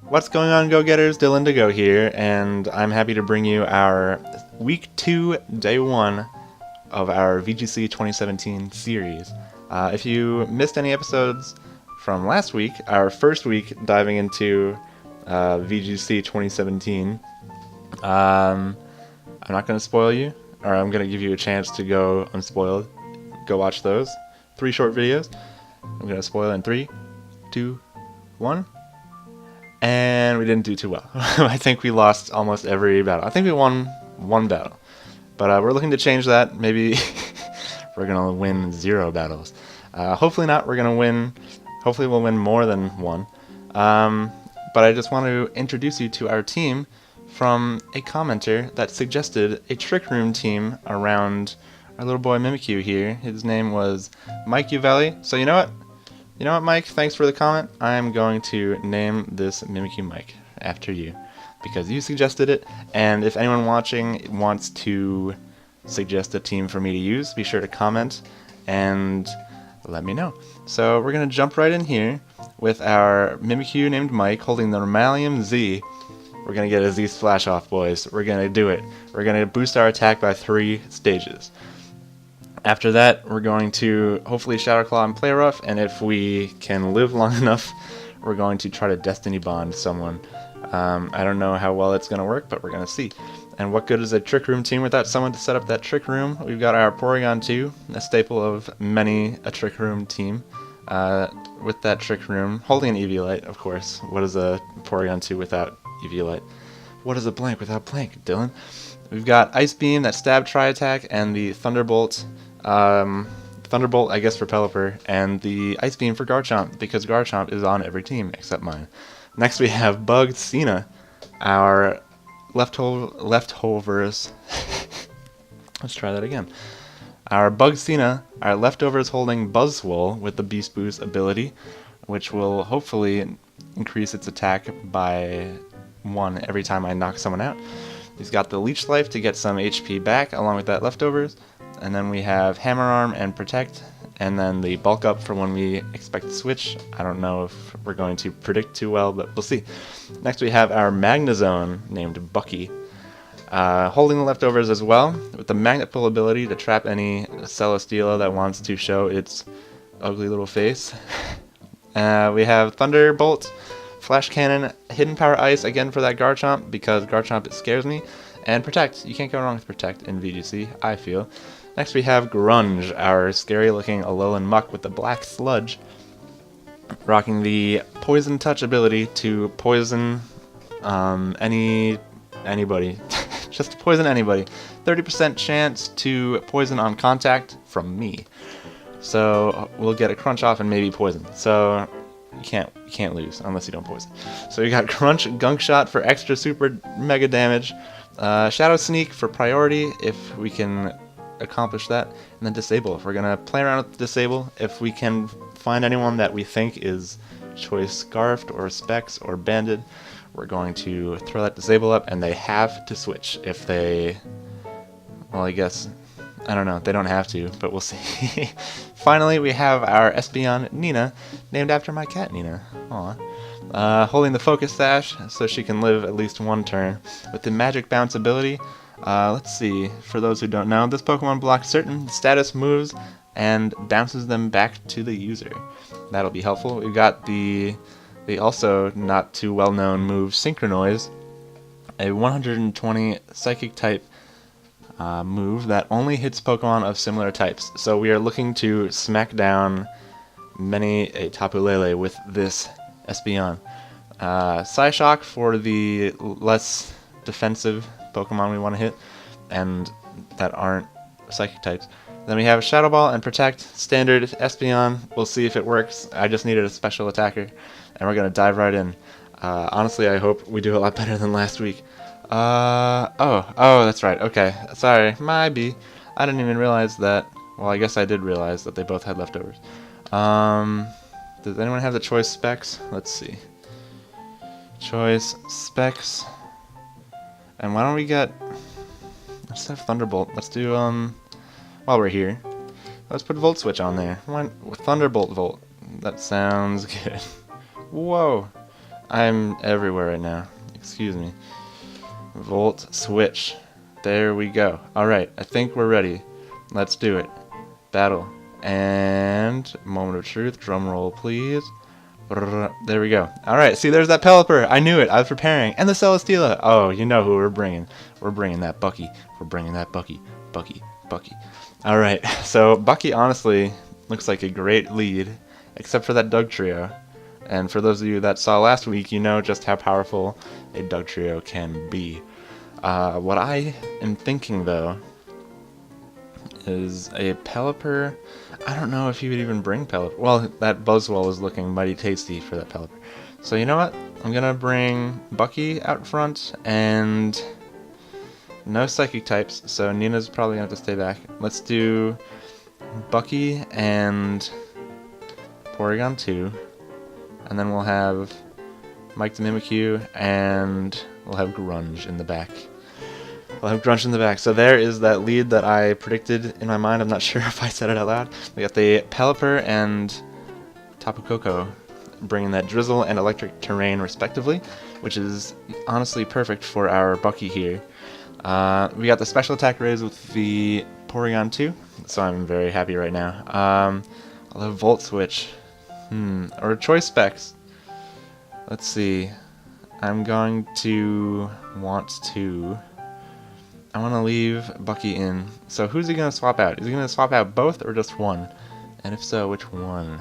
What's going on, go-getters? Dillindigo here, and I'm happy to bring you our Week 2, Day 1 of our VGC 2017 series. If you missed any episodes from last week, our first week diving into VGC 2017, I'm not going to spoil you, or I'm going to give you a chance to go unspoiled. Go watch those 3 short videos. I'm going to spoil in 3, 2, 1. And we didn't do too well. I think we lost almost every battle. I think we won one battle. But we're looking to change that. Maybe we're going to win 0 battles. Hopefully not. We're going to win. Hopefully we'll win more than 1. But I just want to introduce you to our team from a commenter that suggested a Trick Room team around our little boy Mimikyu here. His name was Mike Uvelli. So you know what? You know what, Mike? Thanks for the comment. I'm going to name this Mimikyu Mike after you because you suggested it. And if anyone watching wants to suggest a team for me to use, be sure to comment and let me know. So we're going to jump right in here with our Mimikyu named Mike holding the Romalium Z. We're going to get a Z splash off, boys. We're going to do it. We're going to boost our attack by 3 stages. After that, we're going to hopefully Shadow Claw and Play Rough, and if we can live long enough, we're going to try to Destiny Bond someone. I don't know how well it's going to work, but we're going to see. And what good is a Trick Room team without someone to set up that Trick Room? We've got our Porygon 2, a staple of many a Trick Room team. With that Trick Room, holding an Eviolite, of course. What is a Porygon 2 without Eviolite? What is a Blank without Blank, Dylan? We've got Ice Beam, that Stab Tri-Attack, and the Thunderbolt. Thunderbolt, I guess, for Pelipper, and the Ice Beam for Garchomp, because Garchomp is on every team except mine. Next we have Bug Cena, our leftovers. Let's try that again. Our Bug Cena, our leftovers holding Buzzwole with the Beast Boost ability, which will hopefully increase its attack by 1 every time I knock someone out. He's got the Leech Life to get some HP back along with that leftovers. And then we have Hammer Arm and Protect, and then the Bulk Up for when we expect to switch. I don't know if we're going to predict too well, but we'll see. Next we have our Magnezone named Bucky, holding the leftovers as well, with the Magnet Pull ability to trap any Celesteela that wants to show its ugly little face. We have Thunderbolt, Flash Cannon, Hidden Power Ice, again for that Garchomp, because Garchomp, it scares me. And Protect. You can't go wrong with Protect in VGC, I feel. Next we have Grunge, our scary-looking Alolan Muck with the Black Sludge, rocking the Poison Touch ability to poison anybody. Just to poison anybody. 30% chance to poison on contact from me. So we'll get a Crunch off and maybe poison. So you can't lose unless you don't poison. So you got Crunch, Gunk Shot for extra super mega damage. Shadow Sneak for priority if we can accomplish that, and then Disable if we're going to play around with Disable. If we can find anyone that we think is Choice Scarfed or Specs or Banded, we're going to throw that Disable up, and they have to switch. If they, well, I guess, I don't know, they don't have to, but we'll see. Finally, we have our Espeon Nina, named after my cat Nina. Aw. Holding the Focus Sash so she can live at least 1 turn. With the Magic Bounce ability, let's see, for those who don't know, this Pokemon blocks certain status moves and bounces them back to the user. That'll be helpful. We've got the also not too well-known move Synchronoise, a 120 Psychic type move that only hits Pokemon of similar types. So we are looking to smack down many a Tapu Lele with this Espeon. Psyshock for the less defensive Pokemon we want to hit, and that aren't Psychic types. Then we have Shadow Ball and Protect, standard Espeon. We'll see if it works. I just needed a special attacker, and we're going to dive right in. Honestly, I hope we do a lot better than last week. Oh, that's right. Okay, sorry, my B. I didn't even realize that. Well, I guess I did realize that they both had leftovers. Does anyone have the Choice Specs? Let's see. Choice Specs. And why don't we get... Let's have Thunderbolt. Let's do, while we're here, let's put Volt Switch on there. Thunderbolt Volt. That sounds good. Whoa. I'm everywhere right now. Excuse me. Volt switch. There we go. Alright, I think we're ready. Let's do it. Battle. And moment of truth. Drum roll, please. There we go. Alright, see, there's that Pelipper. I knew it. I was preparing. And the Celesteela. Oh, you know who we're bringing. We're bringing that Bucky. We're bringing that Bucky. Bucky. Alright, so Bucky honestly looks like a great lead, except for that Doug trio. And for those of you that saw last week, you know just how powerful a Doug trio can be. What I am thinking, though, is a Pelipper. I don't know if he would even bring Pelipper. Well, that Buzzwole is looking mighty tasty for that Pelipper. So you know what? I'm going to bring Bucky out front, and no Psychic types, so Nina's probably going to have to stay back. Let's do Bucky and Porygon 2, and then we'll have Mike the Mimikyu, and we'll have Grunge in the back. So there is that lead that I predicted in my mind. I'm not sure if I said it out loud. We got the Pelipper and Tapu Koko bringing that Drizzle and Electric Terrain respectively, which is honestly perfect for our Bucky here. We got the special attack raise with the Porygon 2, so I'm very happy right now. I'll have Volt Switch. Or Choice Specs. Let's see. I'm going to want to... I want to leave Bucky in. So who's he going to swap out? Is he going to swap out both or just one? And if so, which one?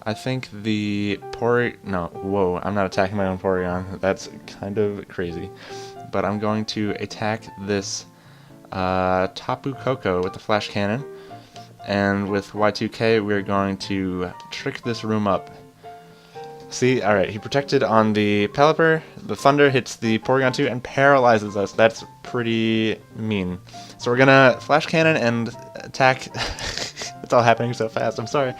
I think the No, whoa, I'm not attacking my own Porygon. That's kind of crazy. But I'm going to attack this Tapu Koko with the Flash Cannon. And with Y2K, we're going to trick this room up. See, alright, he protected on the Pelipper, the Thunder hits the Porygon 2 and paralyzes us. That's pretty mean. So we're gonna Flash Cannon and attack. It's all happening so fast, I'm sorry.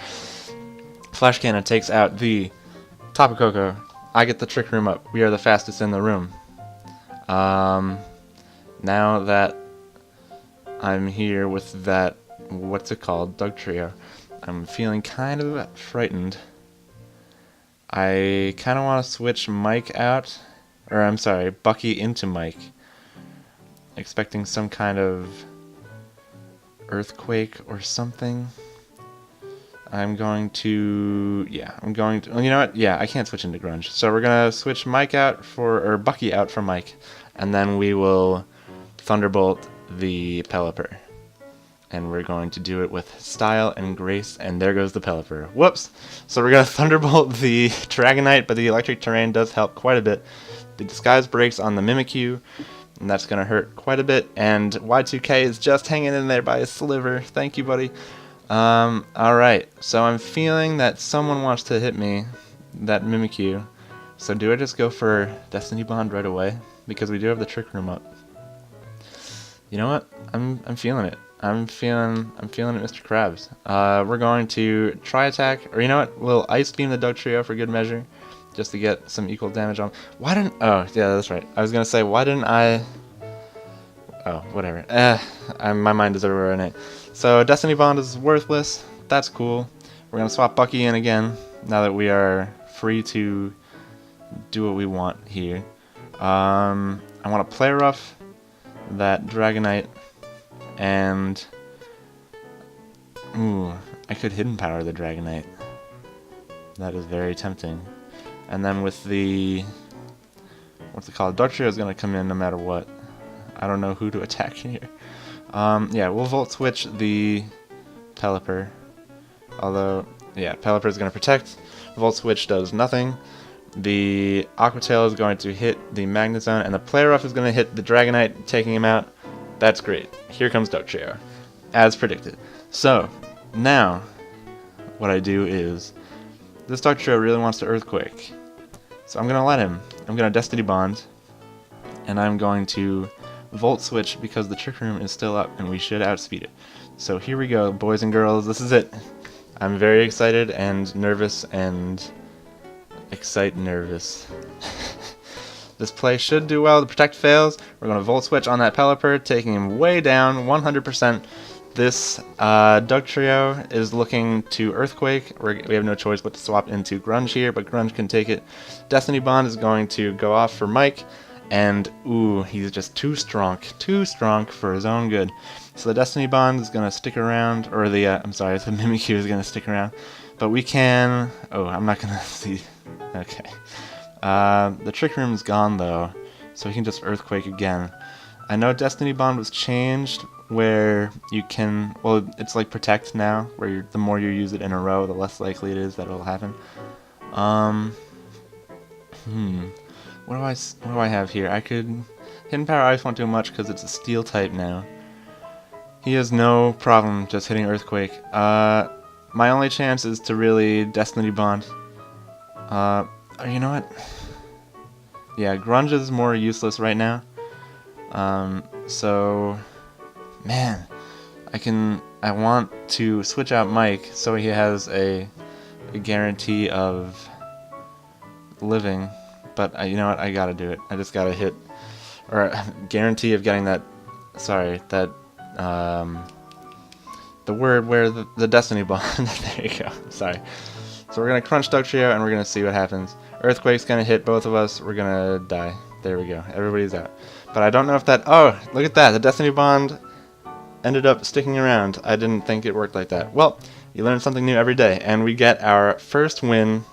Flash Cannon takes out the Tapu Koko. I get the Trick Room up. We are the fastest in the room. Now that I'm here with that, what's it called, Doug Trio, I'm feeling kind of frightened. I kind of want to switch Mike out, or I'm sorry, Bucky into Mike, expecting some kind of earthquake or something. I'm going to, you know what, yeah, I can't switch into Grunge, so we're going to switch Mike out or Bucky out for Mike, and then we will Thunderbolt the Pelipper. And we're going to do it with style and grace, and there goes the Pelipper. Whoops! So we're going to Thunderbolt the Dragonite, but the Electric Terrain does help quite a bit. The Disguise breaks on the Mimikyu, and that's going to hurt quite a bit. And Y2K is just hanging in there by a sliver. Thank you, buddy. Alright, so I'm feeling that someone wants to hit me, that Mimikyu. So do I just go for Destiny Bond right away? Because we do have the Trick Room up. You know what? I'm feeling it. I'm feeling it, Mr. Krabs. We're going to try attack, or you know what? We'll Ice Beam the Doug Trio for good measure, just to get some equal damage on. Why didn't? Oh, yeah, that's right. I was gonna say, why didn't I? Oh, whatever. My mind is everywhere right now. So Destiny Bond is worthless. That's cool. We're gonna swap Bucky in again now that we are free to do what we want here. I want to play rough that Dragonite. And I could Hidden Power the Dragonite. That is very tempting. And then with the what's it called? Dark Trio is gonna come in no matter what. I don't know who to attack here. Yeah, we'll Volt Switch the Pelipper. Although, yeah, Pelipper is gonna protect. Volt Switch does nothing. The Aqua Tail is going to hit the Magnezone, and the Play Rough is gonna hit the Dragonite, taking him out. That's great. Here comes Doug Trio, as predicted. So, now, what I do is, this Doug Trio really wants to Earthquake. So I'm going to let him. I'm going to Destiny Bond, and I'm going to Volt Switch because the Trick Room is still up, and we should outspeed it. So here we go, boys and girls. This is it. I'm very excited and nervous and nervous. This play should do well. The Protect fails. We're going to Volt Switch on that Pelipper, taking him way down, 100%. This Doug Trio is looking to Earthquake. We have no choice but to swap into Grunge here, but Grunge can take it. Destiny Bond is going to go off for Mike, and ooh, he's just too strong for his own good. So the Destiny Bond is going to stick around, or the, I'm sorry, the Mimikyu is going to stick around. But we can, oh, I'm not going to see, okay. The Trick Room's gone though, so we can just Earthquake again. I know Destiny Bond was changed, where you can, well, it's like Protect now, where the more you use it in a row, the less likely it is that it'll happen. What do I have here? I could Hidden Power Ice won't do much because it's a Steel type now. He has no problem just hitting Earthquake. My only chance is to really Destiny Bond. You know what? Yeah, Grunge is more useless right now. So, man, I want to switch out Mike so he has a guarantee of living, but you know what, I gotta do it. I just gotta hit, or guarantee of getting that, sorry, that, the word where the Destiny Bond, there you go, sorry. So we're gonna crunch Doug Trio and we're gonna see what happens. Earthquake's gonna hit both of us, we're gonna die. There we go, everybody's out. But I don't know if that, oh, look at that, the Destiny Bond ended up sticking around. I didn't think it worked like that. Well, you learn something new every day, and we get our first win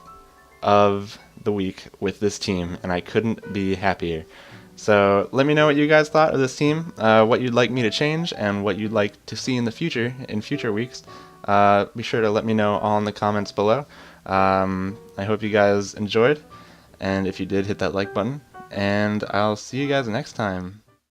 of the week with this team, and I couldn't be happier. So let me know what you guys thought of this team, what you'd like me to change, and what you'd like to see in the future, in future weeks. Be sure to let me know all in the comments below. I hope you guys enjoyed, and if you did, hit that like button, and I'll see you guys next time.